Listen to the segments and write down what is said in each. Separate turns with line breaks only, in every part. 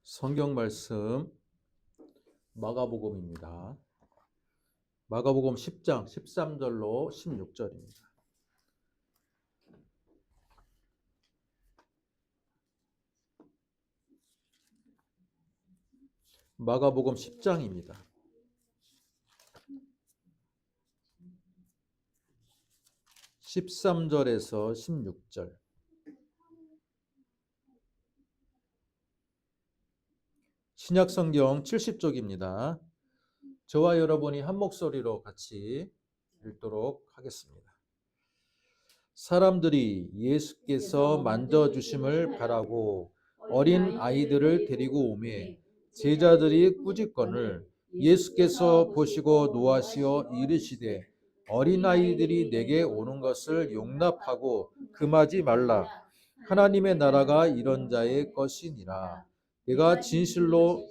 성경 말씀 마가복음입니다. 마가복음 10장 13절로 16절입니다. 마가복음 10장입니다. 13절에서 16절. 신약성경 70쪽입니다. 저와 여러분이 한 목소리로 같이 읽도록 하겠습니다. 사람들이 예수께서 만져주심을 바라고 어린 아이들을 데리고 오매 제자들이 꾸짖거늘 예수께서 보시고 노하시어 이르시되 어린아이들이 내게 오는 것을 용납하고 금하지 말라. 하나님의 나라가 이런 자의 것이니라. 내가 진실로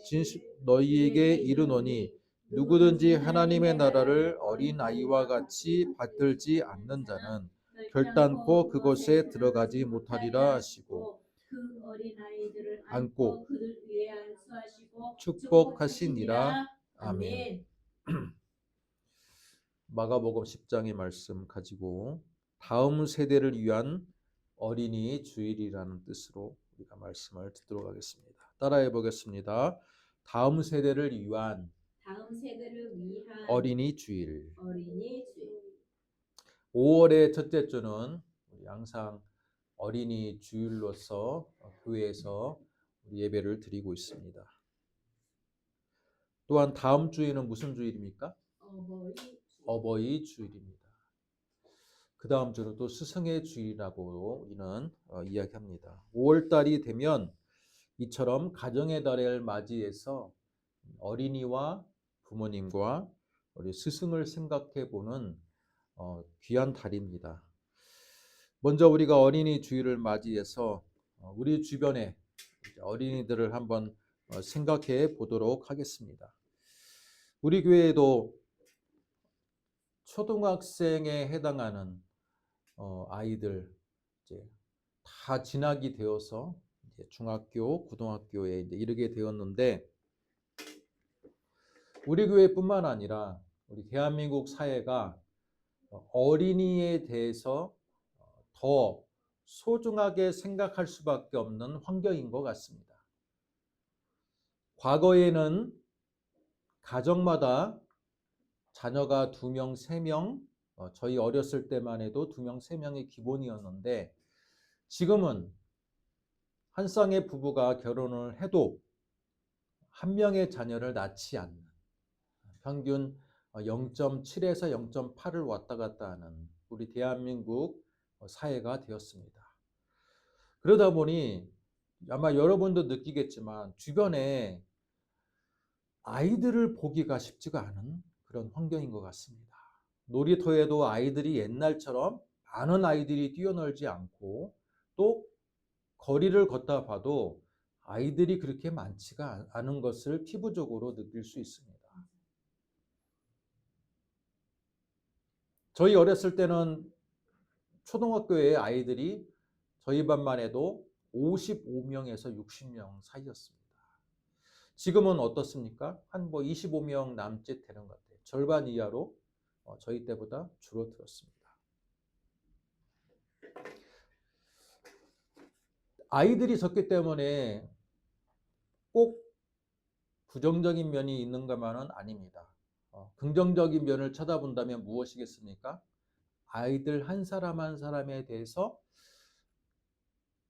너희에게 이르노니 누구든지 하나님의 나라를 어린아이와 같이 받들지 않는 자는 결단코 그곳에 들어가지 못하리라 하시고
그 어린아이들을
안고
그들 위에 안수하시고
축복하시니라. 아멘.
아멘.
마가복음 10장의 말씀 가지고 다음 세대를 위한 어린이 주일이라는 뜻으로 우리가 말씀을 듣도록 하겠습니다. 따라해 보겠습니다. 다음 세대를 위한 어린이 주일. 5월의 첫째 주는 우리 항상 어린이 주일로서 교회에서 예배를 드리고 있습니다. 또한 다음 주일은 무슨 주일입니까? 어버이 주일입니다. 그 다음 주는 또 스승의 주일이라고 우리는 이야기합니다. 5월달이 되면 이처럼 가정의 달을 맞이해서 어린이와 부모님과 우리 스승을 생각해 보는 귀한 달입니다. 먼저 우리가 어린이 주일을 맞이해서 우리 주변에 어린이들을 한번 생각해 보도록 하겠습니다. 우리 교회에도 초등학생에 해당하는 아이들 이제 다 진학이 되어서 이제 중학교, 고등학교에 이제 이르게 되었는데 우리 교회뿐만 아니라 우리 대한민국 사회가 어린이에 대해서 더 소중하게 생각할 수밖에 없는 환경인 것 같습니다. 과거에는 가정마다 자녀가 2명, 3명, 저희 어렸을 때만 해도 2명, 3명이 기본이었는데 지금은 한 쌍의 부부가 결혼을 해도 한 명의 자녀를 낳지 않는 평균 0.7에서 0.8을 왔다 갔다 하는 우리 대한민국 사회가 되었습니다. 그러다 보니 아마 여러분도 느끼겠지만 주변에 아이들을 보기가 쉽지가 않은 그런 환경인 것 같습니다. 놀이터에도 아이들이 옛날처럼 많은 아이들이 뛰어놀지 않고 또 거리를 걷다 봐도 아이들이 그렇게 많지가 않은 것을 피부적으로 느낄 수 있습니다. 저희 어렸을 때는 초등학교에 아이들이 저희 반만 해도 55명에서 60명 사이였습니다. 지금은 어떻습니까? 한 25명 남짓 되는 것 같아요. 절반 이하로 저희 때보다 줄어들었습니다. 아이들이 적기 때문에 꼭 부정적인 면이 있는가만은 아닙니다. 긍정적인 면을 쳐다본다면 무엇이겠습니까? 아이들 한 사람 한 사람에 대해서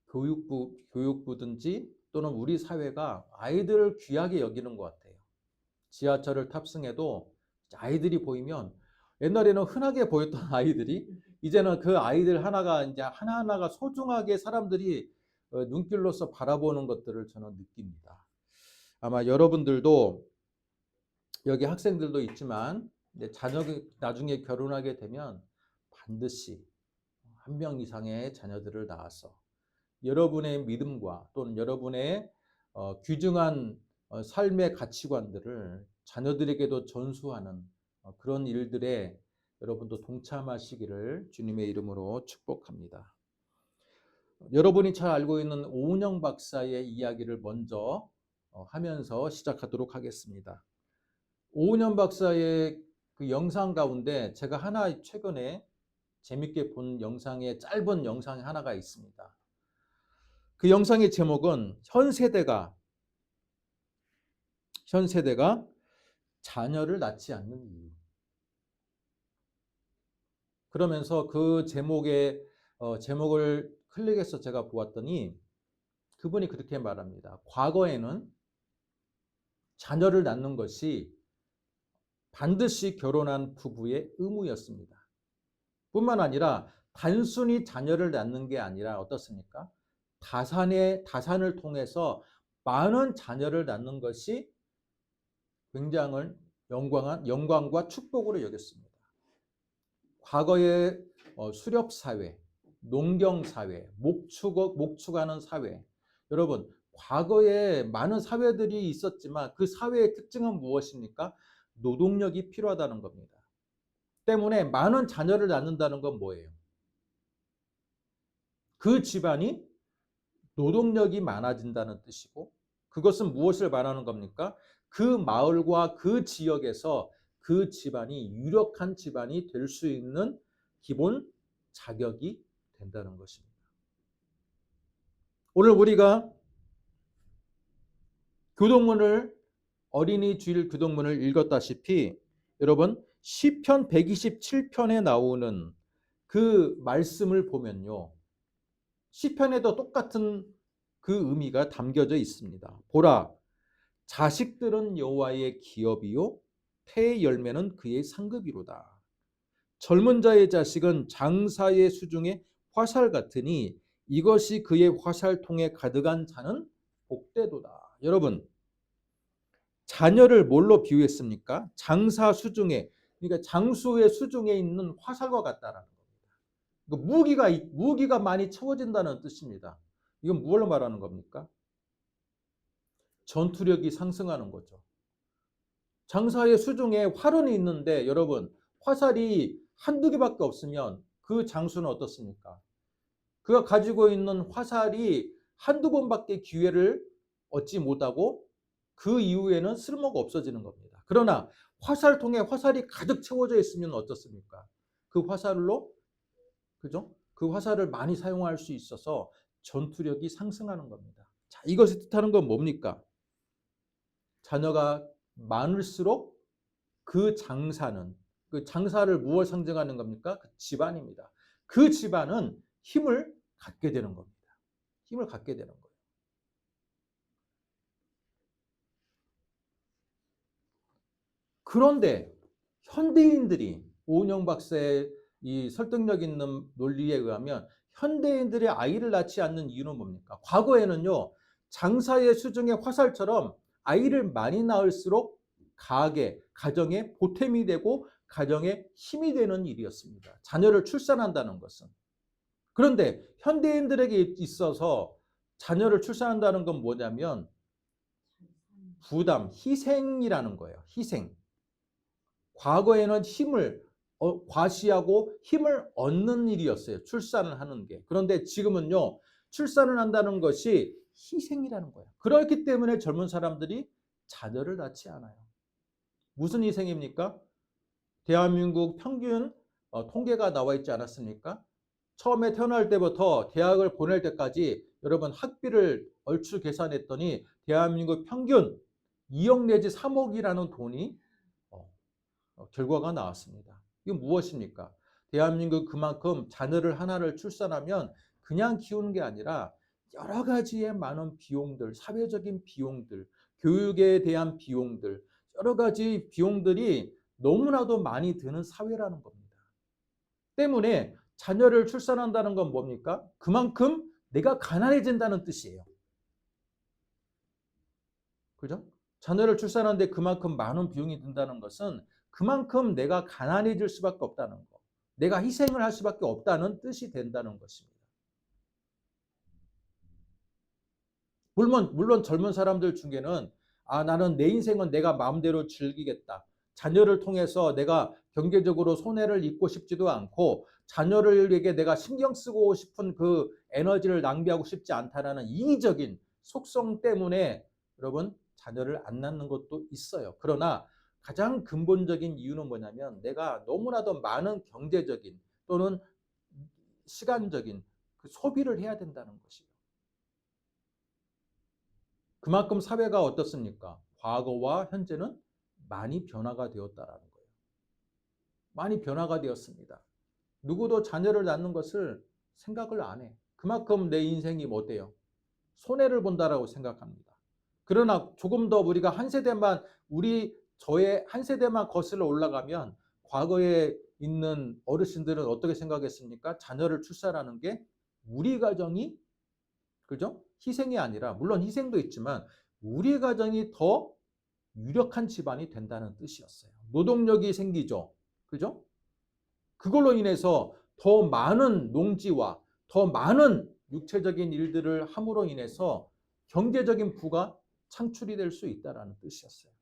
교육부든지 또는 우리 사회가 아이들을 귀하게 여기는 것 같아요. 지하철을 탑승해도 아이들이 보이면 옛날에는 흔하게 보였던 아이들이 이제는 그 아이들 하나가 이제 하나하나가 소중하게 사람들이 눈길로서 바라보는 것들을 저는 느낍니다. 아마 여러분들도 여기 학생들도 있지만 자녀가 나중에 결혼하게 되면 반드시 한 명 이상의 자녀들을 낳아서 여러분의 믿음과 또는 여러분의 귀중한 삶의 가치관들을 자녀들에게도 전수하는 그런 일들에 여러분도 동참하시기를 주님의 이름으로 축복합니다. 여러분이 잘 알고 있는 오은영 박사의 이야기를 먼저 하면서 시작하도록 하겠습니다. 오은영 박사의 그 영상 가운데 제가 하나 최근에 재밌게 본 영상의 짧은 영상이 하나가 있습니다. 그 영상의 제목은 현 세대가 자녀를 낳지 않는 이유. 그러면서 그 제목을 클릭해서 제가 보았더니 그분이 그렇게 말합니다. 과거에는 자녀를 낳는 것이 반드시 결혼한 부부의 의무였습니다. 뿐만 아니라 단순히 자녀를 낳는 게 아니라 어떻습니까? 다산을 통해서 많은 자녀를 낳는 것이 굉장히 영광과 축복으로 여겼습니다. 과거의 수렵사회, 농경사회, 목축하는 사회. 여러분, 과거에 많은 사회들이 있었지만 그 사회의 특징은 무엇입니까? 노동력이 필요하다는 겁니다. 때문에 많은 자녀를 낳는다는 건 뭐예요? 그 집안이 노동력이 많아진다는 뜻이고, 그것은 무엇을 말하는 겁니까? 그 마을과 그 지역에서 그 집안이 유력한 집안이 될 수 있는 기본 자격이 된다는 것입니다. 오늘 우리가 어린이 주일 교동문을 읽었다시피 여러분 시편 127편에 나오는 그 말씀을 보면요. 시편에도 똑같은 그 의미가 담겨져 있습니다. 보라, 자식들은 여호와의 기업이요 태의 열매는 그의 상급이로다. 젊은 자의 자식은 장사의 수중에 화살 같으니 이것이 그의 화살통에 가득한 자는 복되도다. 여러분, 자녀를 뭘로 비유했습니까? 장사 수중에, 그러니까 장수의 수중에 있는 화살과 같다라는 겁니다. 무기가 많이 채워진다는 뜻입니다. 이건 무엇을 말하는 겁니까? 전투력이 상승하는 거죠. 장사의 수중에 활원이 있는데 여러분 화살이 한두 개밖에 없으면 그 장수는 어떻습니까? 그가 가지고 있는 화살이 한두 번밖에 기회를 얻지 못하고 그 이후에는 쓸모가 없어지는 겁니다. 그러나 화살통에 화살이 가득 채워져 있으면 어떻습니까? 그 화살로 그죠? 그 화살을 많이 사용할 수 있어서 전투력이 상승하는 겁니다. 자, 이것이 뜻하는 건 뭡니까? 자녀가 많을수록 그 장사를 무엇을 상징하는 겁니까? 그 집안입니다. 그 집안은 힘을 갖게 되는 겁니다. 힘을 갖게 되는 거예요. 그런데 현대인들이 오은영 박사의 이 설득력 있는 논리에 의하면 현대인들이 아이를 낳지 않는 이유는 뭡니까? 과거에는요. 장사의 수중의 화살처럼 아이를 많이 낳을수록 가정에 보탬이 되고 가정에 힘이 되는 일이었습니다. 자녀를 출산한다는 것은. 그런데 현대인들에게 있어서 자녀를 출산한다는 건 뭐냐면 부담, 희생이라는 거예요. 희생. 과거에는 힘을 과시하고 힘을 얻는 일이었어요. 출산을 하는 게. 그런데 지금은요. 출산을 한다는 것이 희생이라는 거예요. 그렇기 때문에 젊은 사람들이 자녀를 낳지 않아요. 무슨 희생입니까? 대한민국 평균 통계가 나와 있지 않았습니까? 처음에 태어날 때부터 대학을 보낼 때까지 여러분 학비를 얼추 계산했더니 대한민국 평균 2억 내지 3억이라는 돈이 결과가 나왔습니다. 이건 무엇입니까? 대한민국 그만큼 자녀를 하나를 출산하면 그냥 키우는 게 아니라 여러 가지의 많은 비용들, 사회적인 비용들, 교육에 대한 비용들, 여러 가지 비용들이 너무나도 많이 드는 사회라는 겁니다. 때문에 자녀를 출산한다는 건 뭡니까? 그만큼 내가 가난해진다는 뜻이에요. 그죠? 자녀를 출산하는데 그만큼 많은 비용이 든다는 것은 그만큼 내가 가난해질 수밖에 없다는 거. 내가 희생을 할 수밖에 없다는 뜻이 된다는 것입니다. 물론 젊은 사람들 중에는 나는 내 인생은 내가 마음대로 즐기겠다. 자녀를 통해서 내가 경제적으로 손해를 입고 싶지도 않고 자녀들에게 내가 신경 쓰고 싶은 그 에너지를 낭비하고 싶지 않다라는 이기적인 속성 때문에 여러분 자녀를 안 낳는 것도 있어요. 그러나 가장 근본적인 이유는 뭐냐면 내가 너무나도 많은 경제적인 또는 시간적인 그 소비를 해야 된다는 것이에요. 그만큼 사회가 어떻습니까? 과거와 현재는 많이 변화가 되었다라는 거예요. 많이 변화가 되었습니다. 누구도 자녀를 낳는 것을 생각을 안 해. 그만큼 내 인생이 뭐 어때요? 손해를 본다라고 생각합니다. 그러나 조금 더 우리가 한 세대만 저의 한 세대만 거슬러 올라가면 과거에 있는 어르신들은 어떻게 생각했습니까? 자녀를 출산하는 게 우리 가정이 그죠? 희생이 아니라 물론 희생도 있지만 우리 가정이 더 유력한 집안이 된다는 뜻이었어요. 노동력이 생기죠. 그죠? 그걸로 인해서 더 많은 농지와 더 많은 육체적인 일들을 함으로 인해서 경제적인 부가 창출이 될 수 있다는 뜻이었어요.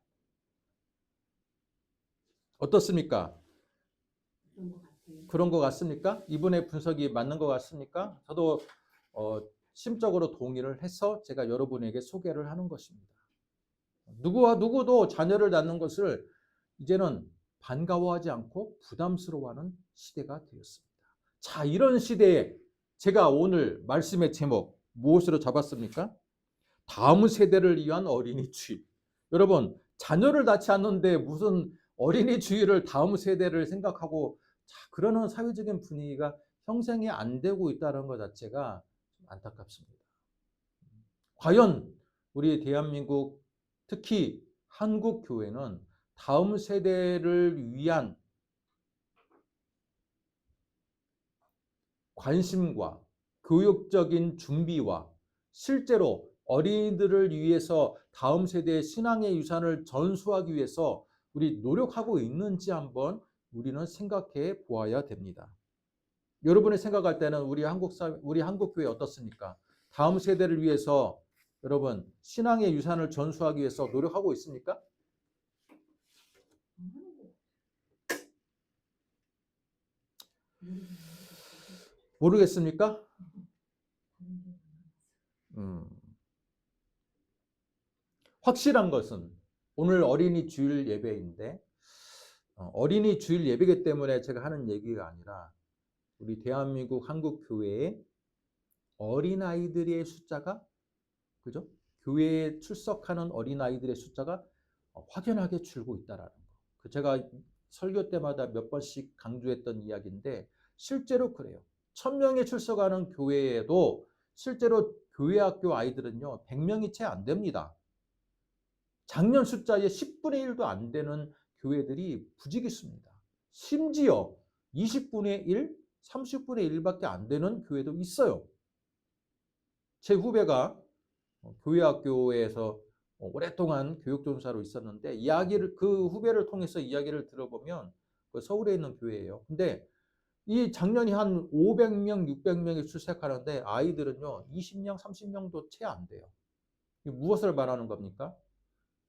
어떻습니까?
그런 것 같아요.
그런 것 같습니까? 이분의 분석이 맞는 것 같습니까? 저도 심적으로 동의를 해서 제가 여러분에게 소개를 하는 것입니다. 누구와 누구도 자녀를 낳는 것을 이제는 반가워하지 않고 부담스러워하는 시대가 되었습니다. 자, 이런 시대에 제가 오늘 말씀의 제목 무엇으로 잡았습니까? 다음 세대를 위한 어린이 주의. 여러분, 자녀를 낳지 않는데 무슨 어린이 주의를 다음 세대를 생각하고 그러는 사회적인 분위기가 형성이 안 되고 있다는 것 자체가 좀 안타깝습니다. 과연 우리 대한민국 특히 한국 교회는 다음 세대를 위한 관심과 교육적인 준비와 실제로 어린이들을 위해서 다음 세대의 신앙의 유산을 전수하기 위해서 우리 노력하고 있는지 한번 우리는 생각해 보아야 됩니다. 여러분이 생각할 때는 우리 한국 교회 어떻습니까? 다음 세대를 위해서 여러분 신앙의 유산을 전수하기 위해서 노력하고 있습니까? 모르겠습니까? 확실한 것은 오늘 어린이 주일 예배인데 어린이 주일 예배이기 때문에 제가 하는 얘기가 아니라 우리 대한민국 한국 교회의 어린아이들의 숫자가 그죠? 교회에 출석하는 어린아이들의 숫자가 확연하게 줄고 있다라는 거. 제가 설교 때마다 몇 번씩 강조했던 이야기인데 실제로 그래요. 1000명이 출석하는 교회에도 실제로 교회 학교 아이들은요 100명이 채 안 됩니다. 작년 숫자의 10분의 1도 안 되는 교회들이 부지기수입니다. 심지어 20분의 1, 30분의 1밖에 안 되는 교회도 있어요. 제 후배가 교회 학교에서 오랫동안 교육전사로 있었는데 그 후배를 통해서 이야기를 들어보면 서울에 있는 교회예요. 근데 이 작년이 한 500명, 600명이 출석하는데 아이들은요 20명, 30명도 채 안 돼요. 무엇을 말하는 겁니까?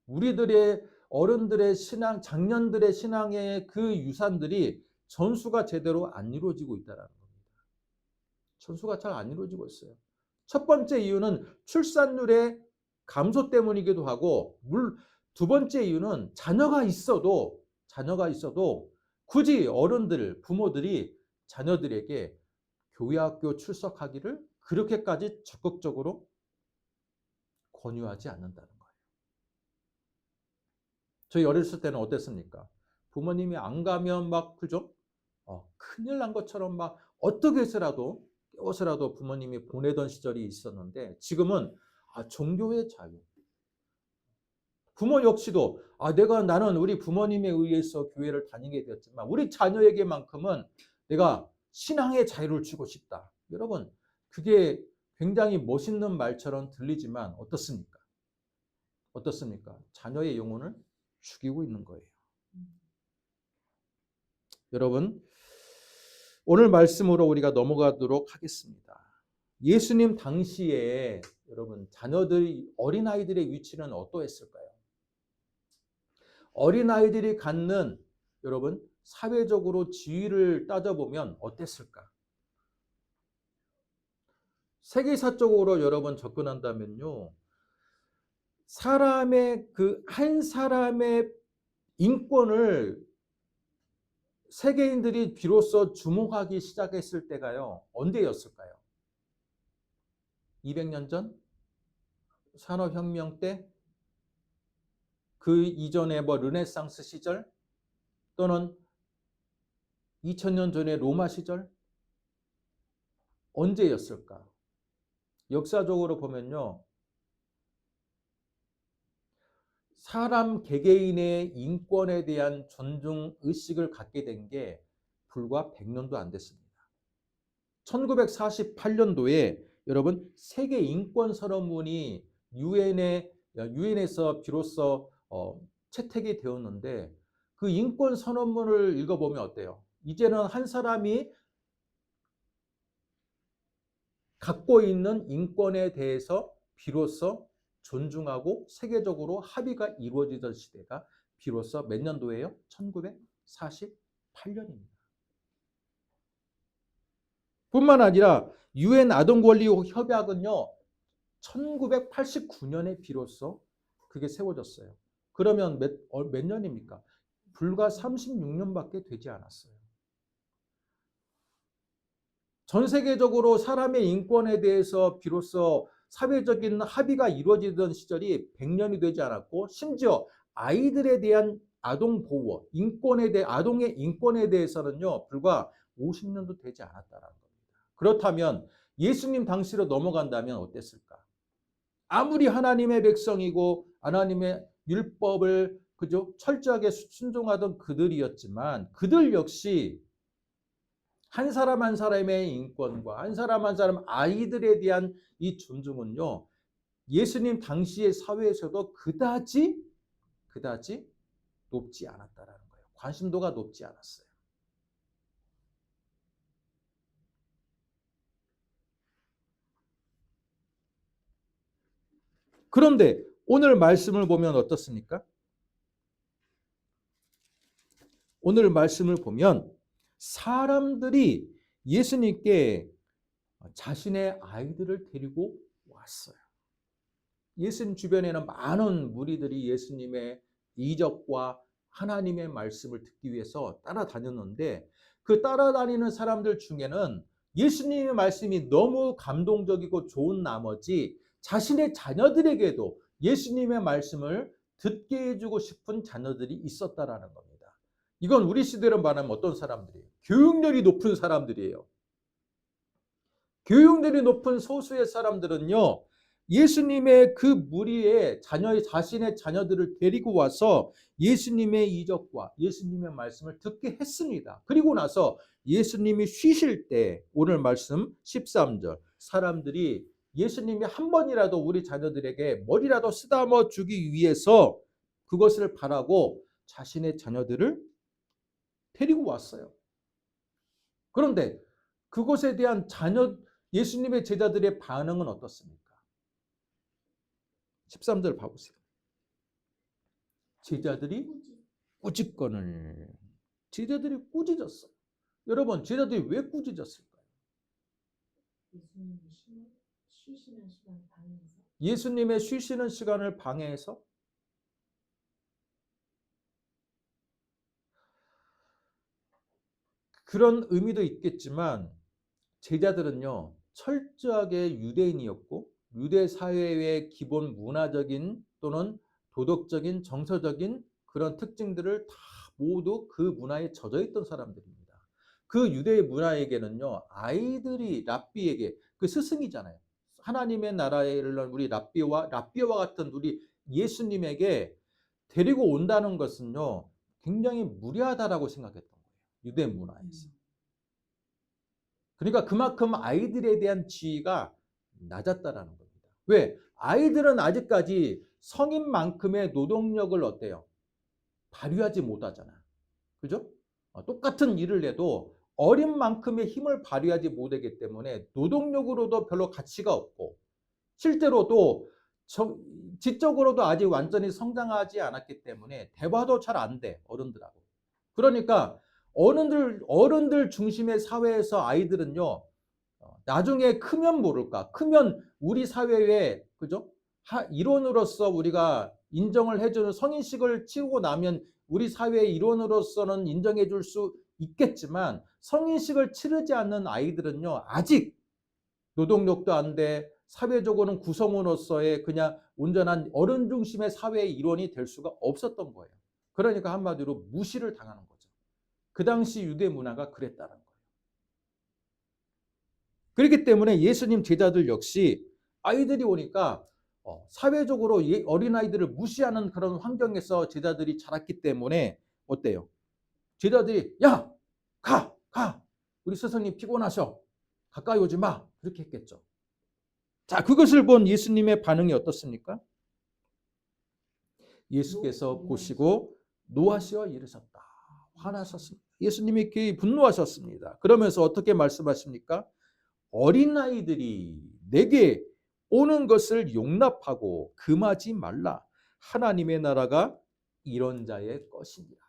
우리들의 어른들의 신앙, 장년들의 신앙의 그 유산들이 전수가 제대로 안 이루어지고 있다는 겁니다. 전수가 잘 안 이루어지고 있어요. 첫 번째 이유는 출산율의 감소 때문이기도 하고 두 번째 이유는 자녀가 있어도 굳이 어른들, 부모들이 자녀들에게 교회 학교 출석하기를 그렇게까지 적극적으로 권유하지 않는다는 거예요. 저희 어렸을 때는 어땠습니까? 부모님이 안 가면 막 그죠? 큰일 난 것처럼 막 어떻게 해서라도 깨워서라도 부모님이 보내던 시절이 있었는데 지금은 종교의 자유. 부모 역시도 나는 우리 부모님에 의해서 교회를 다니게 되었지만 우리 자녀에게만큼은 내가 신앙의 자유를 주고 싶다. 여러분 그게 굉장히 멋있는 말처럼 들리지만 어떻습니까? 어떻습니까? 자녀의 영혼을 죽이고 있는 거예요. 여러분 오늘 말씀으로 우리가 넘어가도록 하겠습니다. 예수님 당시에 여러분 어린아이들의 위치는 어떠했을까요? 어린아이들이 갖는 여러분 사회적으로 지위를 따져보면 어땠을까? 세계사적으로 여러분 접근한다면요. 사람의 그 한 사람의 인권을 세계인들이 비로소 주목하기 시작했을 때가요. 언제였을까요? 200년 전? 산업혁명 때? 그 이전에 뭐 르네상스 시절? 또는 2000년 전에 로마 시절? 언제였을까? 역사적으로 보면요. 사람 개개인의 인권에 대한 존중 의식을 갖게 된 게 불과 100년도 안 됐습니다. 1948년도에 여러분 세계 인권 선언문이 유엔에서 비로소 채택이 되었는데 그 인권 선언문을 읽어보면 어때요? 이제는 한 사람이 갖고 있는 인권에 대해서 비로소 존중하고 세계적으로 합의가 이루어지던 시대가 비로소 몇 년도예요? 1948년입니다. 뿐만 아니라 유엔 아동권리 협약은요. 1989년에 비로소 그게 세워졌어요. 그러면 몇 년입니까? 불과 36년밖에 되지 않았어요. 전 세계적으로 사람의 인권에 대해서 비로소 사회적인 합의가 이루어지던 시절이 100년이 되지 않았고 심지어 아이들에 대한 아동 보호, 아동의 인권에 대해서는요. 불과 50년도 되지 않았다는 겁니다. 그렇다면 예수님 당시로 넘어간다면 어땠을까? 아무리 하나님의 백성이고 하나님의 율법을 그죠? 철저하게 순종하던 그들이었지만 그들 역시 한 사람 한 사람의 인권과 한 사람 한 사람 아이들에 대한 이 존중은요. 예수님 당시의 사회에서도 그다지 높지 않았다라는 거예요. 관심도가 높지 않았어요. 그런데 오늘 말씀을 보면 어떻습니까? 오늘 말씀을 보면 사람들이 예수님께 자신의 아이들을 데리고 왔어요. 예수님 주변에는 많은 무리들이 예수님의 이적과 하나님의 말씀을 듣기 위해서 따라다녔는데 그 따라다니는 사람들 중에는 예수님의 말씀이 너무 감동적이고 좋은 나머지 자신의 자녀들에게도 예수님의 말씀을 듣게 해주고 싶은 자녀들이 있었다라는 겁니다. 이건 우리 시대로 말하면 어떤 사람들이에요? 교육열이 높은 사람들이에요. 교육열이 높은 소수의 사람들은요. 예수님의 그 무리에 자신의 자녀들을 데리고 와서 예수님의 이적과 예수님의 말씀을 듣게 했습니다. 그리고 나서 예수님이 쉬실 때 오늘 말씀 13절 사람들이 예수님이 한 번이라도 우리 자녀들에게 머리라도 쓰다듬어 주기 위해서 그것을 바라고 자신의 자녀들을 데리고 왔어요. 그런데 그것에 대한 예수님의 제자들의 반응은 어떻습니까? 13절 봐보세요. 제자들이 꾸짖었어요. 여러분, 제자들이 왜 꾸짖었을까요? 예수님의 쉬시는 시간을 방해해서? 그런 의미도 있겠지만 제자들은요. 철저하게 유대인이었고 유대 사회의 기본 문화적인 또는 도덕적인 정서적인 그런 특징들을 다 모두 그 문화에 젖어 있던 사람들입니다. 그 유대 문화에게는요. 아이들이 랍비에게 그 스승이잖아요. 하나님의 나라에 이르는 우리 랍비와 같은 우리 예수님에게 데리고 온다는 것은요. 굉장히 무례하다라고 생각했던 거예요. 유대 문화에서. 그러니까 그만큼 아이들에 대한 지위가 낮았다라는 겁니다. 왜? 아이들은 아직까지 성인만큼의 노동력을 어때요? 발휘하지 못하잖아. 그죠? 똑같은 일을 해도 어린 만큼의 힘을 발휘하지 못하기 때문에 노동력으로도 별로 가치가 없고 실제로도 지적으로도 아직 완전히 성장하지 않았기 때문에 대화도 잘 안 돼, 어른들하고. 그러니까 어른들 중심의 사회에서 아이들은요, 나중에 크면 모를까? 크면 우리 사회에, 그죠? 일원으로서 우리가 인정을 해주는 성인식을 치르고 나면 우리 사회의 일원으로서는 인정해 줄 수 있겠지만 성인식을 치르지 않는 아이들은요, 아직 노동력도 안 돼, 사회적으로는 구성원으로서의 그냥 온전한 어른 중심의 사회의 일원이 될 수가 없었던 거예요. 그러니까 한마디로 무시를 당하는 거죠. 그 당시 유대 문화가 그랬다는 거예요. 그렇기 때문에 예수님 제자들 역시 아이들이 오니까 사회적으로 어린아이들을 무시하는 그런 환경에서 제자들이 자랐기 때문에 어때요? 제자들이 야! 가! 우리 스승님 피곤하셔. 가까이 오지 마. 그렇게 했겠죠. 자, 그것을 본 예수님의 반응이 어떻습니까? 예수께서 보시고 노하시어 이르셨다. 화나셨습니다. 예수님이 그 분노하셨습니다. 그러면서 어떻게 말씀하십니까? 어린아이들이 내게 오는 것을 용납하고 금하지 말라. 하나님의 나라가 이런 자의 것이니라.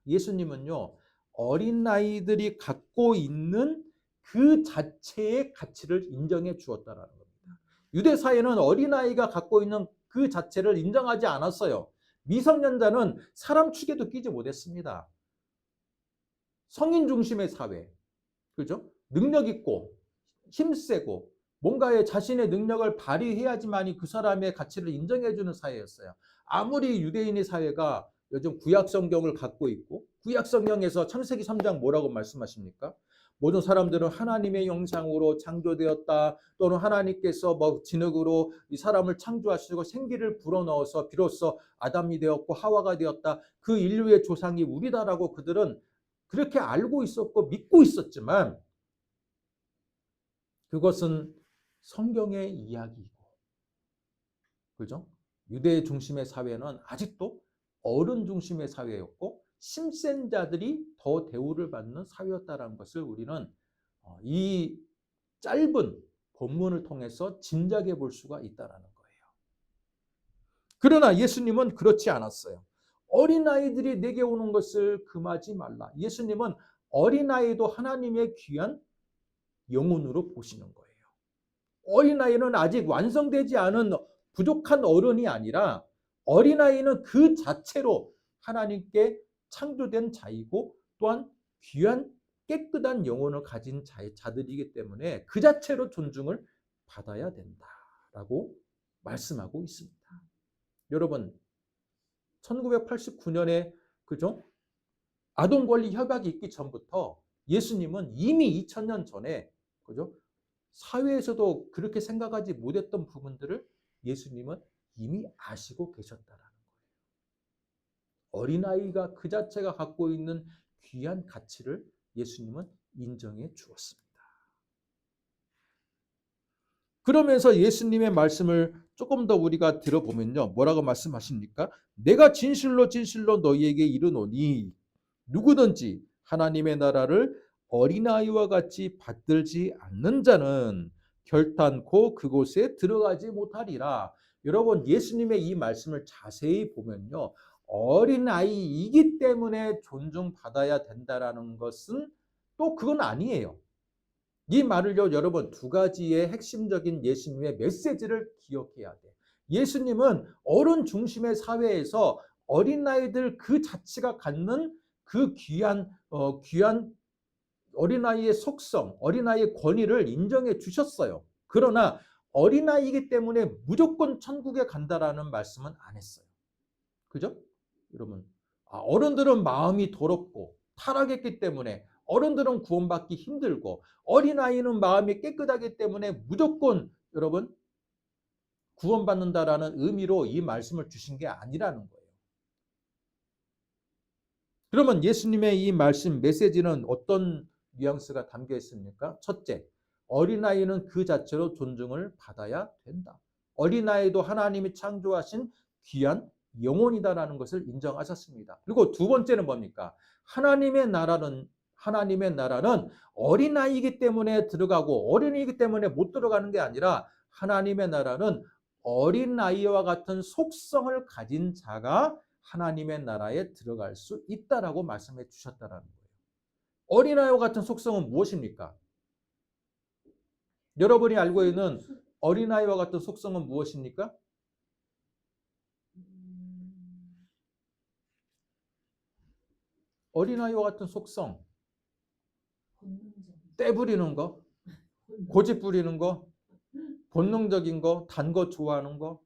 예수님은요, 어린아이들이 갖고 있는 그 자체의 가치를 인정해 주었다는 겁니다. 유대 사회는 어린아이가 갖고 있는 그 자체를 인정하지 않았어요. 미성년자는 사람 축에도 끼지 못했습니다. 성인 중심의 사회, 그죠? 능력 있고 힘세고 뭔가의 자신의 능력을 발휘해야지만이 그 사람의 가치를 인정해주는 사회였어요. 아무리 유대인의 사회가 요즘 구약 성경을 갖고 있고 구약 성경에서 창세기 3장 뭐라고 말씀하십니까? 모든 사람들은 하나님의 형상으로 창조되었다. 또는 하나님께서 뭐 진흙으로 이 사람을 창조하시고 생기를 불어넣어서 비로소 아담이 되었고 하와가 되었다. 그 인류의 조상이 우리다라고 그들은 그렇게 알고 있었고 믿고 있었지만 그것은 성경의 이야기이고, 그죠? 유대 중심의 사회는 아직도 어른 중심의 사회였고 심센 자들이 더 대우를 받는 사회였다는 것을 우리는 이 짧은 본문을 통해서 짐작해 볼 수가 있다는 거예요. 그러나 예수님은 그렇지 않았어요. 어린아이들이 내게 오는 것을 금하지 말라. 예수님은 어린아이도 하나님의 귀한 영혼으로 보시는 거예요. 어린아이는 아직 완성되지 않은 부족한 어른이 아니라 어린아이는 그 자체로 하나님께 창조된 자이고 또한 귀한 깨끗한 영혼을 가진 자들이기 때문에 그 자체로 존중을 받아야 된다라고 말씀하고 있습니다. 여러분, 1989년에 그죠? 아동 권리 협약이 있기 전부터 예수님은 이미 2000년 전에 그죠? 사회에서도 그렇게 생각하지 못했던 부분들을 예수님은 이미 아시고 계셨다라는 거예요. 어린아이가 그 자체가 갖고 있는 귀한 가치를 예수님은 인정해 주었습니다. 그러면서 예수님의 말씀을 조금 더 우리가 들어보면요. 뭐라고 말씀하십니까? 내가 진실로 진실로 너희에게 이르노니 누구든지 하나님의 나라를 어린아이와 같이 받들지 않는 자는 결단코 그곳에 들어가지 못하리라. 여러분, 예수님의 이 말씀을 자세히 보면요. 어린아이이기 때문에 존중받아야 된다라는 것은 또 그건 아니에요. 이 말을요, 여러분, 두 가지의 핵심적인 예수님의 메시지를 기억해야 돼. 예수님은 어른 중심의 사회에서 어린아이들 그 자체가 갖는 그 귀한 어린아이의 속성, 어린아이의 권위를 인정해 주셨어요. 그러나 어린아이이기 때문에 무조건 천국에 간다라는 말씀은 안 했어요. 그죠? 여러분, 어른들은 마음이 더럽고 타락했기 때문에 어른들은 구원받기 힘들고 어린아이는 마음이 깨끗하기 때문에 무조건 여러분 구원받는다라는 의미로 이 말씀을 주신 게 아니라는 거예요. 그러면 예수님의 이 말씀 메시지는 어떤 뉘앙스가 담겨 있습니까? 첫째, 어린아이는 그 자체로 존중을 받아야 된다. 어린아이도 하나님이 창조하신 귀한 영혼이다라는 것을 인정하셨습니다. 그리고 두 번째는 뭡니까? 하나님의 나라는 어린아이이기 때문에 들어가고 어린이기 때문에 못 들어가는 게 아니라 하나님의 나라는 어린아이와 같은 속성을 가진 자가 하나님의 나라에 들어갈 수 있다라고 말씀해 주셨다라는 거예요. 어린아이와 같은 속성은 무엇입니까? 여러분이 알고 있는 어린아이와 같은 속성은 무엇입니까? 어린아이와 같은 속성,
본능적인.
떼 부리는 거, 고집 부리는 거, 본능적인 거, 단 거 좋아하는 거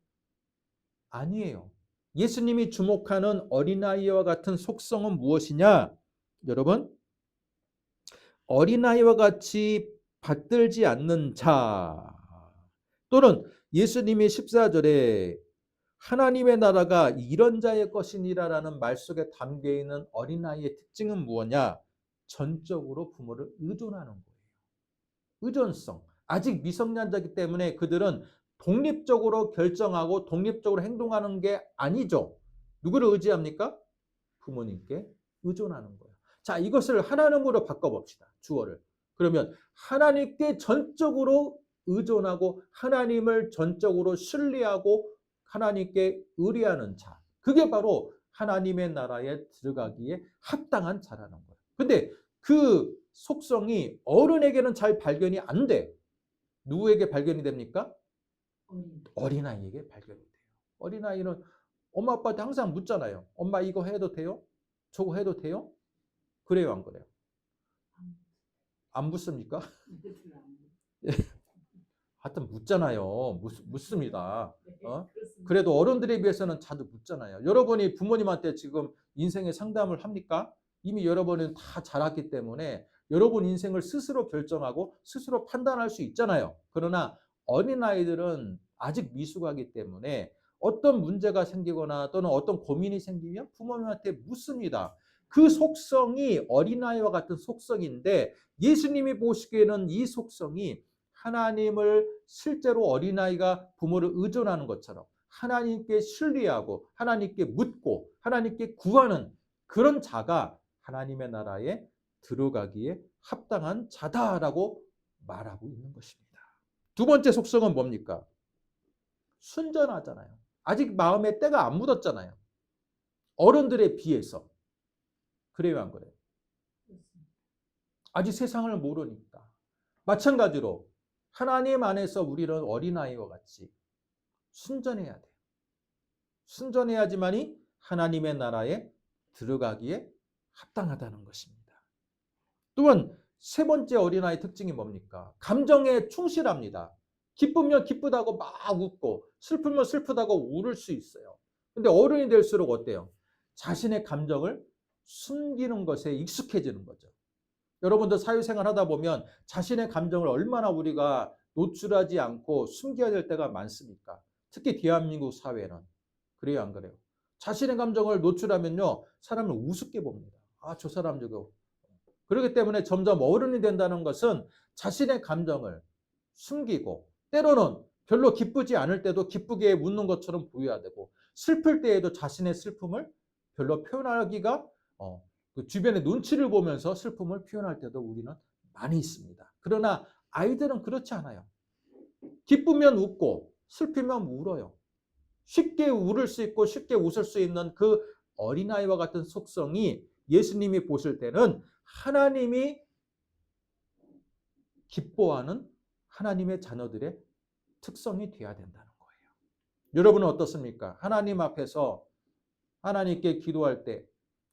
아니에요. 예수님이 주목하는 어린아이와 같은 속성은 무엇이냐? 여러분, 어린아이와 같이 받들지 않는 자, 또는 예수님이 14절에 하나님의 나라가 이런 자의 것이니라라는 말 속에 담겨있는 어린아이의 특징은 무엇이냐? 전적으로 부모를 의존하는 거예요. 의존성. 아직 미성년자이기 때문에 그들은 독립적으로 결정하고 독립적으로 행동하는 게 아니죠. 누구를 의지합니까? 부모님께 의존하는 거예요. 자, 이것을 하나님으로 바꿔봅시다. 주어를. 그러면 하나님께 전적으로 의존하고 하나님을 전적으로 신뢰하고 하나님께 의뢰하는 자. 그게 바로 하나님의 나라에 들어가기에 합당한 자라는 거예요. 근데 그 속성이 어른에게는 잘 발견이 안 돼. 누구에게 발견이 됩니까? 어린아이에게 발견이 돼요. 어린아이는 엄마 아빠한테 항상 묻잖아요. 엄마 이거 해도 돼요? 저거 해도 돼요? 그래요, 안 그래요? 안 묻습니까? 하여튼 묻잖아요. 묻습니다. 그래도 어른들에 비해서는 자주 묻잖아요. 여러분이 부모님한테 지금 인생의 상담을 합니까? 이미 여러분은 다 자랐기 때문에 여러분 인생을 스스로 결정하고 스스로 판단할 수 있잖아요. 그러나 어린아이들은 아직 미숙하기 때문에 어떤 문제가 생기거나 또는 어떤 고민이 생기면 부모님한테 묻습니다. 그 속성이 어린아이와 같은 속성인데 예수님이 보시기에는 이 속성이 하나님을 실제로 어린아이가 부모를 의존하는 것처럼 하나님께 신뢰하고 하나님께 묻고 하나님께 구하는 그런 자가 하나님의 나라에 들어가기에 합당한 자다라고 말하고 있는 것입니다. 두 번째 속성은 뭡니까? 순전하잖아요. 아직 마음에 때가 안 묻었잖아요. 어른들에 비해서. 그래요, 안 그래요? 아직 세상을 모르니까. 마찬가지로 하나님 안에서 우리는 어린아이와 같이 순전해야 돼요. 순전해야지만이 하나님의 나라에 들어가기에 합당하다는 것입니다. 또한 세 번째 어린아이 특징이 뭡니까? 감정에 충실합니다. 기쁘면 기쁘다고 막 웃고 슬프면 슬프다고 울을 수 있어요. 근데 어른이 될수록 어때요? 자신의 감정을 숨기는 것에 익숙해지는 거죠. 여러분들 사회생활 하다 보면 자신의 감정을 얼마나 우리가 노출하지 않고 숨겨야 될 때가 많습니까? 특히 대한민국 사회는. 그래요, 안 그래요? 자신의 감정을 노출하면요, 사람을 우습게 봅니다. 아, 저 사람 저거. 그렇기 때문에 점점 어른이 된다는 것은 자신의 감정을 숨기고 때로는 별로 기쁘지 않을 때도 기쁘게 웃는 것처럼 보여야 되고 슬플 때에도 자신의 슬픔을 별로 표현하기가 그 주변의 눈치를 보면서 슬픔을 표현할 때도 우리는 많이 있습니다. 그러나 아이들은 그렇지 않아요. 기쁘면 웃고 슬프면 울어요. 쉽게 울을 수 있고 쉽게 웃을 수 있는 그 어린아이와 같은 속성이 예수님이 보실 때는 하나님이 기뻐하는 하나님의 자녀들의 특성이 되어야 된다는 거예요. 여러분은 어떻습니까? 하나님 앞에서 하나님께 기도할 때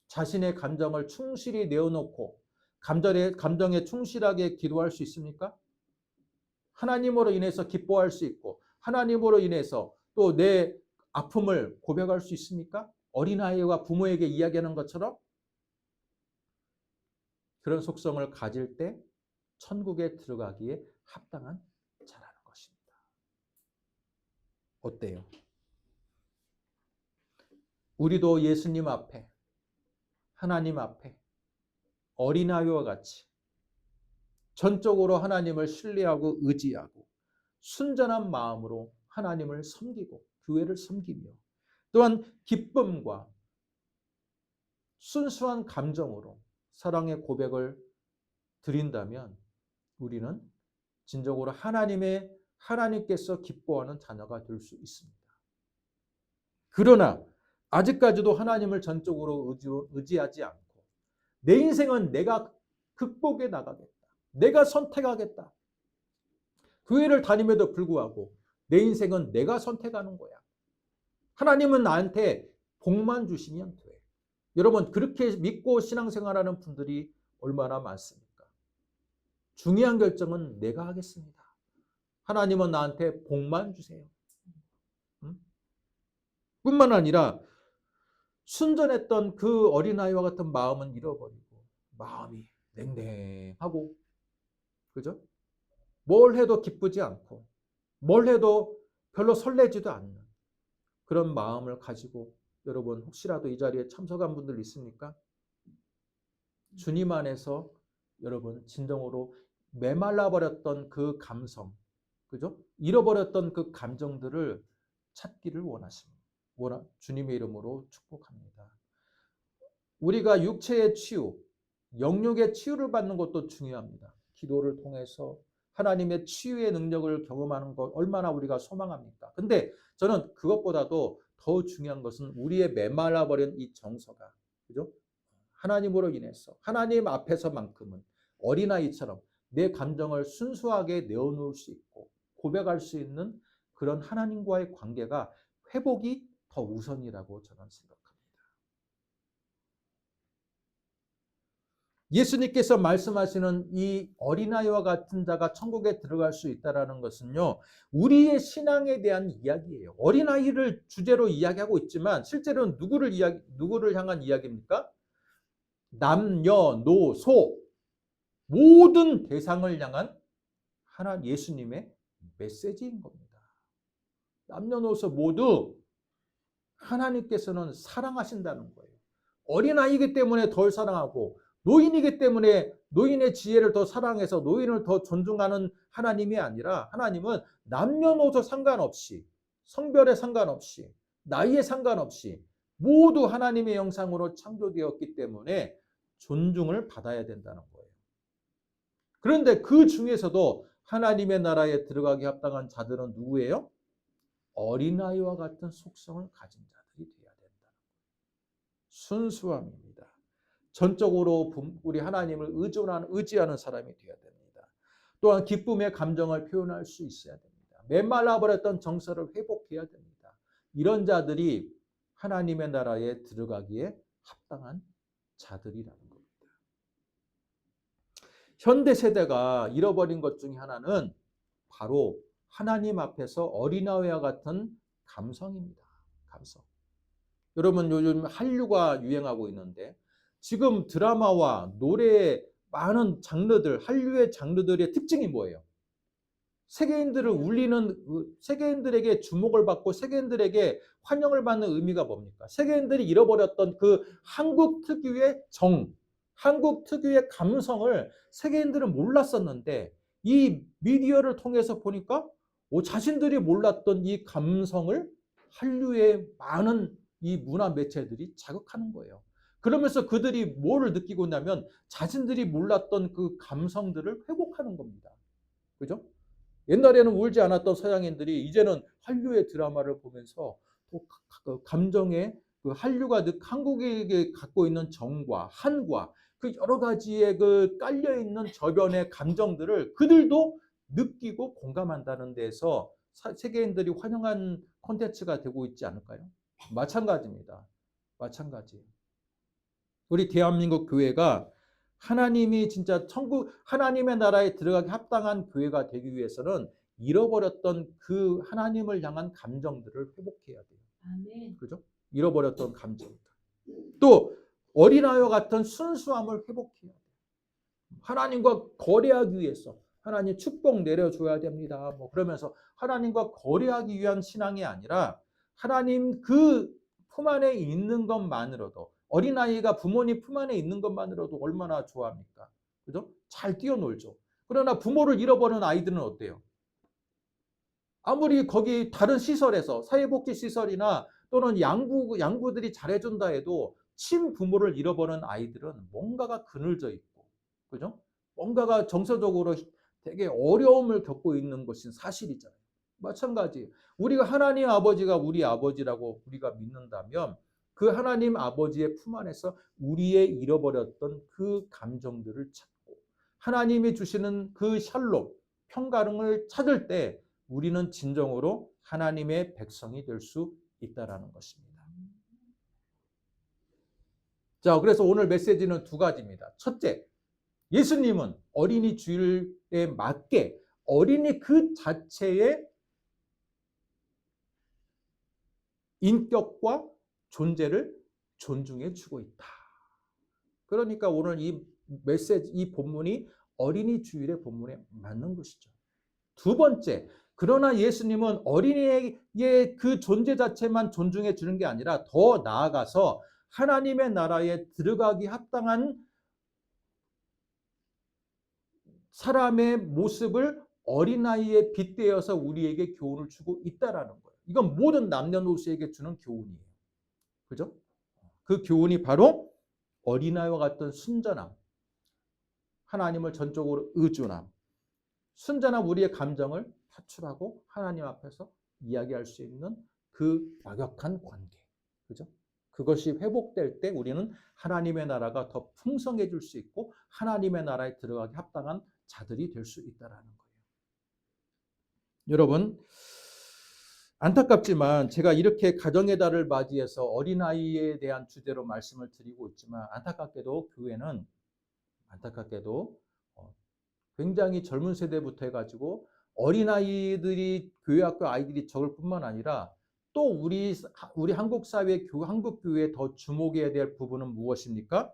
자신의 감정을 충실히 내어놓고 감정에 충실하게 기도할 수 있습니까? 하나님으로 인해서 기뻐할 수 있고 하나님으로 인해서 또 내 아픔을 고백할 수 있습니까? 어린아이와 부모에게 이야기하는 것처럼 그런 속성을 가질 때 천국에 들어가기에 합당한 자라는 것입니다. 어때요? 우리도 예수님 앞에 하나님 앞에 어린아이와 같이 전적으로 하나님을 신뢰하고 의지하고 순전한 마음으로 하나님을 섬기고 교회를 섬기며 또한 기쁨과 순수한 감정으로 사랑의 고백을 드린다면 우리는 진정으로 하나님께서 기뻐하는 자녀가 될 수 있습니다. 그러나 아직까지도 하나님을 전적으로 의지하지 않고 내 인생은 내가 극복해 나가겠다. 내가 선택하겠다. 교회를 다님에도 불구하고 내 인생은 내가 선택하는 거야. 하나님은 나한테 복만 주시면 돼. 여러분 그렇게 믿고 신앙생활하는 분들이 얼마나 많습니까? 중요한 결정은 내가 하겠습니다. 하나님은 나한테 복만 주세요. 응? 뿐만 아니라 순전했던 그 어린아이와 같은 마음은 잃어버리고 마음이 냉랭하고, 그죠? 뭘 해도 기쁘지 않고 뭘 해도 별로 설레지도 않는 그런 마음을 가지고, 여러분 혹시라도 이 자리에 참석한 분들 있습니까? 주님 안에서 여러분 진정으로 메말라 버렸던 그 감성, 그죠? 잃어버렸던 그 감정들을 찾기를 원하십니다. 주님의 이름으로 축복합니다. 우리가 육체의 치유, 영육의 치유를 받는 것도 중요합니다. 기도를 통해서 하나님의 치유의 능력을 경험하는 것 얼마나 우리가 소망합니까? 근데 저는 그것보다도 더 중요한 것은 우리의 메말라 버린 이 정서가, 그죠? 하나님으로 인해서 하나님 앞에서만큼은 어린아이처럼 내 감정을 순수하게 내어놓을 수 있고 고백할 수 있는 그런 하나님과의 관계가 회복이 더 우선이라고 저는 생각합니다. 예수님께서 말씀하시는 이 어린아이와 같은 자가 천국에 들어갈 수 있다는 것은요, 우리의 신앙에 대한 이야기예요. 어린아이를 주제로 이야기하고 있지만 실제로는 누구를 향한 이야기입니까? 남녀노소 모든 대상을 향한 예수님의 메시지인 겁니다. 남녀노소 모두 하나님께서는 사랑하신다는 거예요. 어린아이이기 때문에 덜 사랑하고 노인이기 때문에 노인의 지혜를 더 사랑해서 노인을 더 존중하는 하나님이 아니라, 하나님은 남녀노소 상관없이, 성별에 상관없이, 나이에 상관없이 모두 하나님의 형상으로 창조되었기 때문에 존중을 받아야 된다는 거예요. 그런데 그 중에서도 하나님의 나라에 들어가기 합당한 자들은 누구예요? 어린아이와 같은 속성을 가진 자들이 되어야 된다는 거예요. 순수함입니다. 전적으로 우리 하나님을 의지하는 사람이 되어야 됩니다. 또한 기쁨의 감정을 표현할 수 있어야 됩니다. 메말라버렸던 정서를 회복해야 됩니다. 이런 자들이 하나님의 나라에 들어가기에 합당한 자들이라는 겁니다. 현대 세대가 잃어버린 것 중에 하나는 바로 하나님 앞에서 어린아이와 같은 감성입니다. 감성. 여러분 요즘 한류가 유행하고 있는데 지금 드라마와 노래의 많은 장르들, 한류의 장르들의 특징이 뭐예요? 세계인들을 울리는, 세계인들에게 주목을 받고 세계인들에게 환영을 받는 의미가 뭡니까? 세계인들이 잃어버렸던 그 한국 특유의 한국 특유의 감성을 세계인들은 몰랐었는데 이 미디어를 통해서 보니까 자신들이 몰랐던 이 감성을 한류의 많은 이 문화 매체들이 자극하는 거예요. 그러면서 그들이 뭐를 느끼고 있냐면 자신들이 몰랐던 그 감성들을 회복하는 겁니다. 그죠? 옛날에는 울지 않았던 서양인들이 이제는 한류의 드라마를 보면서 또 감정의 그 한류가 한국에게 갖고 있는 정과 한과 그 여러 가지의 그 깔려 있는 저변의 감정들을 그들도 느끼고 공감한다는 데서 세계인들이 환영한 콘텐츠가 되고 있지 않을까요? 마찬가지입니다. 마찬가지. 우리 대한민국 교회가 하나님이 진짜 하나님의 나라에 들어가기 합당한 교회가 되기 위해서는 잃어버렸던 그 하나님을 향한 감정들을 회복해야 돼요.
아멘.
그죠? 잃어버렸던 감정들. 또 어린아이와 같은 순수함을 회복해야 돼요. 하나님과 거래하기 위해서 하나님 축복 내려줘야 됩니다. 뭐 그러면서 하나님과 거래하기 위한 신앙이 아니라 하나님 그 품 안에 있는 것만으로도, 어린아이가 부모님 품 안에 있는 것만으로도 얼마나 좋아합니까? 그죠? 잘 뛰어놀죠. 그러나 부모를 잃어버린 아이들은 어때요? 아무리 거기 다른 시설에서 사회복지 시설이나 또는 양부들이 잘해준다 해도 친부모를 잃어버린 아이들은 뭔가가 그늘져 있고, 그죠? 뭔가가 정서적으로 되게 어려움을 겪고 있는 것이 사실이잖아요. 마찬가지. 우리가 하나님 아버지가 우리 아버지라고 우리가 믿는다면 그 하나님 아버지의 품 안에서 우리의 잃어버렸던 그 감정들을 찾고 하나님이 주시는 그 샬롬, 평강을 찾을 때 우리는 진정으로 하나님의 백성이 될 수 있다라는 것입니다. 자, 그래서 오늘 메시지는 두 가지입니다. 첫째, 예수님은 어린이 주일에 맞게 어린이 그 자체의 인격과 존재를 존중해 주고 있다. 그러니까 오늘 이 메시지, 이 본문이 어린이 주일의 본문에 맞는 것이죠. 두 번째, 그러나 예수님은 어린이의 그 존재 자체만 존중해 주는 게 아니라 더 나아가서 하나님의 나라에 들어가기 합당한 사람의 모습을 어린아이에 빗대어서 우리에게 교훈을 주고 있다라는 거예요. 이건 모든 남녀노소에게 주는 교훈이에요. 그죠? 그 교훈이 바로 어린아이와 같은 순전함, 하나님을 전적으로 의존함, 순전한 우리의 감정을 타출하고 하나님 앞에서 이야기할 수 있는 그 막역한 관계. 그죠? 그것이 회복될 때 우리는 하나님의 나라가 더 풍성해질 수 있고 하나님의 나라에 들어가기 합당한 자들이 될 수 있다라는 거예요. 여러분, 안타깝지만 제가 이렇게 가정의 달을 맞이해서 어린아이에 대한 주제로 말씀을 드리고 있지만 안타깝게도 교회는 굉장히 젊은 세대부터 해가지고 어린아이들이 교회 학교 아이들이 적을 뿐만 아니라 또 우리 한국 사회 한국 교회에 더 주목해야 될 부분은 무엇입니까?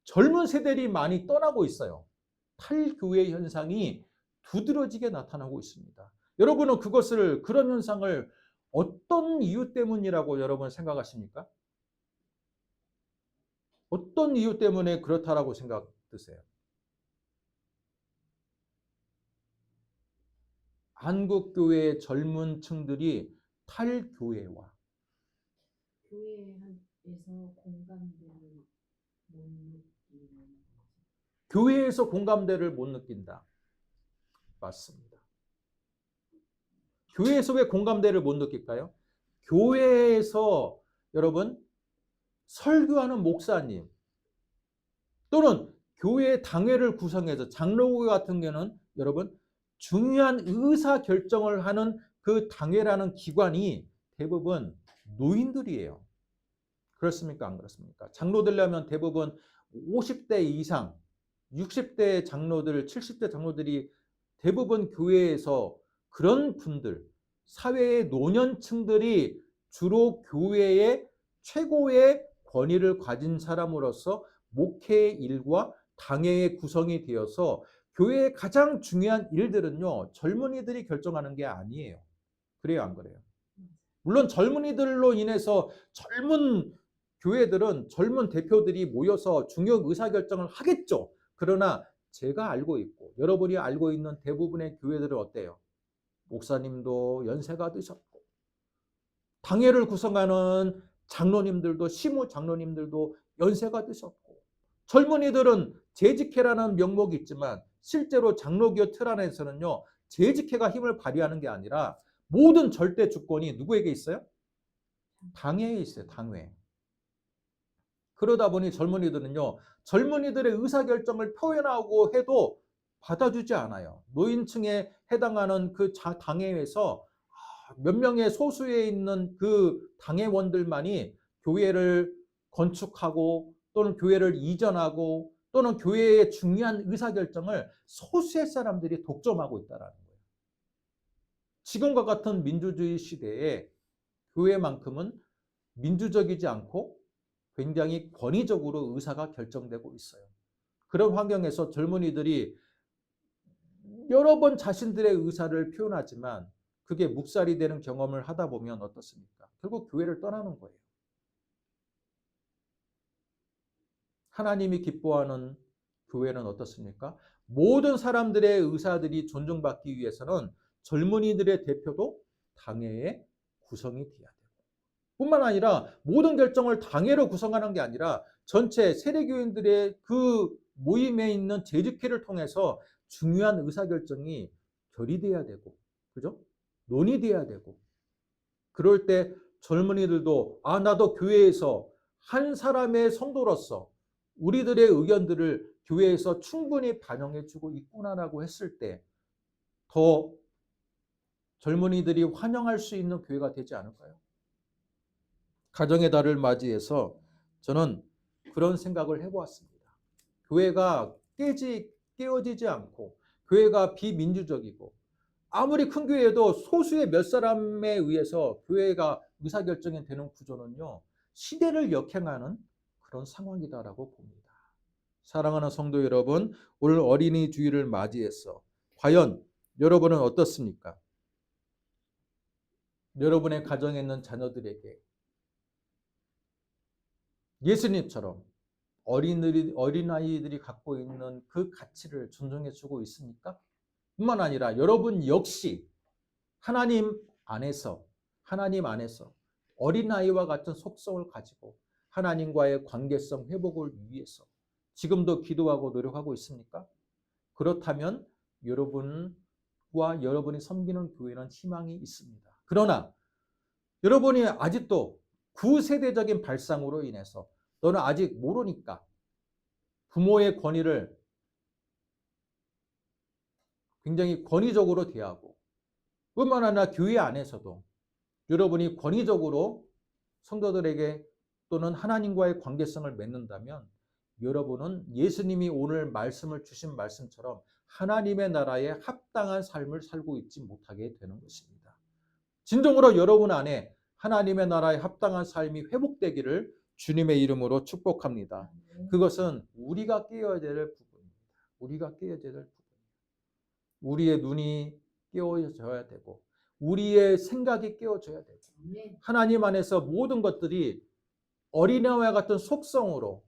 젊은 세대들이 많이 떠나고 있어요. 탈교회 현상이 두드러지게 나타나고 있습니다. 여러분은 그런 현상을 어떤 이유 때문이라고 여러분 생각하십니까? 어떤 이유 때문에 그렇다라고 생각 드세요? 한국 교회의 젊은 층들이 탈교회와
교회에서 공감대를 못 느끼는
교회에서 공감대를 못 느낀다. 맞습니다. 교회에서 왜 공감대를 못 느낄까요? 교회에서 여러분 설교하는 목사님 또는 교회 당회를 구성해서 장로교 같은 경우는 여러분 중요한 의사 결정을 하는 그 당회라는 기관이 대부분 노인들이에요. 그렇습니까? 안 그렇습니까? 장로 되려면 대부분 50대 이상, 60대 장로들, 70대 장로들이 대부분 교회에서 그런 분들, 사회의 노년층들이 주로 교회의 최고의 권위를 가진 사람으로서 목회의 일과 당회의 구성이 되어서 교회의 가장 중요한 일들은요, 젊은이들이 결정하는 게 아니에요. 그래요, 안 그래요? 물론 젊은이들로 인해서 젊은 교회들은 젊은 대표들이 모여서 중요 의사결정을 하겠죠. 그러나 제가 알고 있고 여러분이 알고 있는 대부분의 교회들은 어때요? 목사님도 연세가 드셨고 당회를 구성하는 장로님들도 시무 장로님들도 연세가 드셨고 젊은이들은 재직회라는 명목이 있지만 실제로 장로교 틀 안에서는요. 재직회가 힘을 발휘하는 게 아니라 모든 절대 주권이 누구에게 있어요? 당회에 있어요. 당회. 그러다 보니 젊은이들은요. 젊은이들의 의사결정을 표현하고 해도 받아주지 않아요. 노인층에 해당하는 그 당회에서 몇 명의 소수에 있는 그 당회원들만이 교회를 건축하고 또는 교회를 이전하고 또는 교회의 중요한 의사결정을 소수의 사람들이 독점하고 있다는 거예요. 지금과 같은 민주주의 시대에 교회만큼은 민주적이지 않고 굉장히 권위적으로 의사가 결정되고 있어요. 그런 환경에서 젊은이들이 여러 번 자신들의 의사를 표현하지만 그게 묵살이 되는 경험을 하다 보면 어떻습니까? 결국 교회를 떠나는 거예요. 하나님이 기뻐하는 교회는 어떻습니까? 모든 사람들의 의사들이 존중받기 위해서는 젊은이들의 대표도 당회에 구성이 돼야 돼요. 뿐만 아니라 모든 결정을 당회로 구성하는 게 아니라 전체 세례교인들의 그 모임에 있는 재직회를 통해서 중요한 의사결정이 결의돼야 되고, 그죠? 논의돼야 되고, 그럴 때 젊은이들도 나도 교회에서 한 사람의 성도로서 우리들의 의견들을 교회에서 충분히 반영해주고 있구나라고 했을 때 더 젊은이들이 환영할 수 있는 교회가 되지 않을까요? 가정의 달을 맞이해서 저는 그런 생각을 해보았습니다. 교회가 깨어지지 않고 교회가 비민주적이고 아무리 큰 교회도 소수의 몇 사람에 의해서 교회가 의사결정이 되는 구조는요, 시대를 역행하는 그런 상황이다라고 봅니다. 사랑하는 성도 여러분, 오늘 어린이 주일을 맞이해서 과연 여러분은 어떻습니까? 여러분의 가정에 있는 자녀들에게 예수님처럼 어린아이들이 갖고 있는 그 가치를 존중해주고 있습니까? 뿐만 아니라 여러분 역시 하나님 안에서 어린아이와 같은 속성을 가지고 하나님과의 관계성 회복을 위해서 지금도 기도하고 노력하고 있습니까? 그렇다면 여러분과 여러분이 섬기는 교회는 희망이 있습니다. 그러나 여러분이 아직도 구세대적인 발상으로 인해서 너는 아직 모르니까 부모의 권위를 굉장히 권위적으로 대하고 뿐만 아니라 교회 안에서도 여러분이 권위적으로 성도들에게 또는 하나님과의 관계성을 맺는다면 여러분은 예수님이 오늘 말씀을 주신 말씀처럼 하나님의 나라에 합당한 삶을 살고 있지 못하게 되는 것입니다. 진정으로 여러분 안에 하나님의 나라에 합당한 삶이 회복되기를 주님의 이름으로 축복합니다. 그것은 우리가 깨어야 될 부분입니다. 우리가 깨어야 될 부분. 우리의 눈이 깨어져야 되고 우리의 생각이 깨어져야 되고 하나님 안에서 모든 것들이 어린아이와 같은 속성으로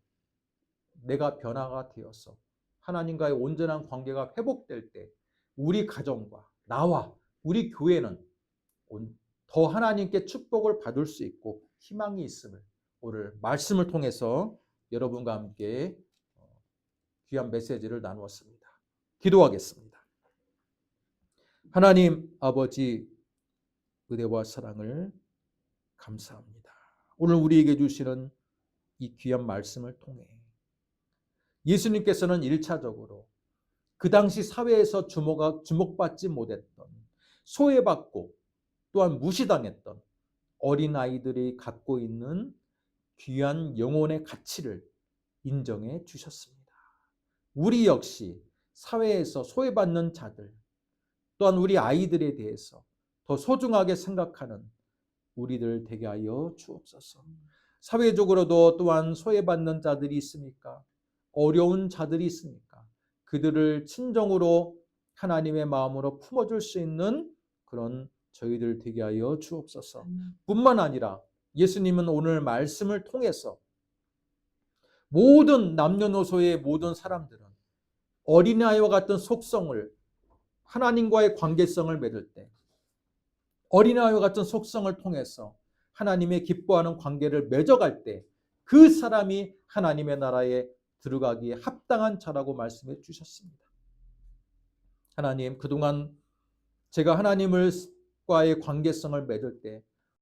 내가 변화가 되어서 하나님과의 온전한 관계가 회복될 때 우리 가정과 나와 우리 교회는 더 하나님께 축복을 받을 수 있고 희망이 있음을 오늘 말씀을 통해서 여러분과 함께 귀한 메시지를 나누었습니다. 기도하겠습니다. 하나님 아버지 은혜와 사랑을 감사합니다. 오늘 우리에게 주시는 이 귀한 말씀을 통해 예수님께서는 1차적으로 그 당시 사회에서 주목받지 못했던 소외받고 또한 무시당했던 어린아이들이 갖고 있는 귀한 영혼의 가치를 인정해 주셨습니다. 우리 역시 사회에서 소외받는 자들 또한 우리 아이들에 대해서 더 소중하게 생각하는 우리들 되게 하여 주옵소서. 사회적으로도 또한 소외받는 자들이 있습니까? 어려운 자들이 있습니까? 그들을 친정으로 하나님의 마음으로 품어줄 수 있는 그런 저희들 되게 하여 주옵소서. 뿐만 아니라 예수님은 오늘 말씀을 통해서 모든 남녀노소의 모든 사람들은 어린아이와 같은 속성을 하나님과의 관계성을 맺을 때 어린아이와 같은 속성을 통해서 하나님의 기뻐하는 관계를 맺어갈 때 그 사람이 하나님의 나라에 들어가기에 합당한 자라고 말씀해 주셨습니다. 하나님, 그동안 제가 하나님과의 관계성을 맺을 때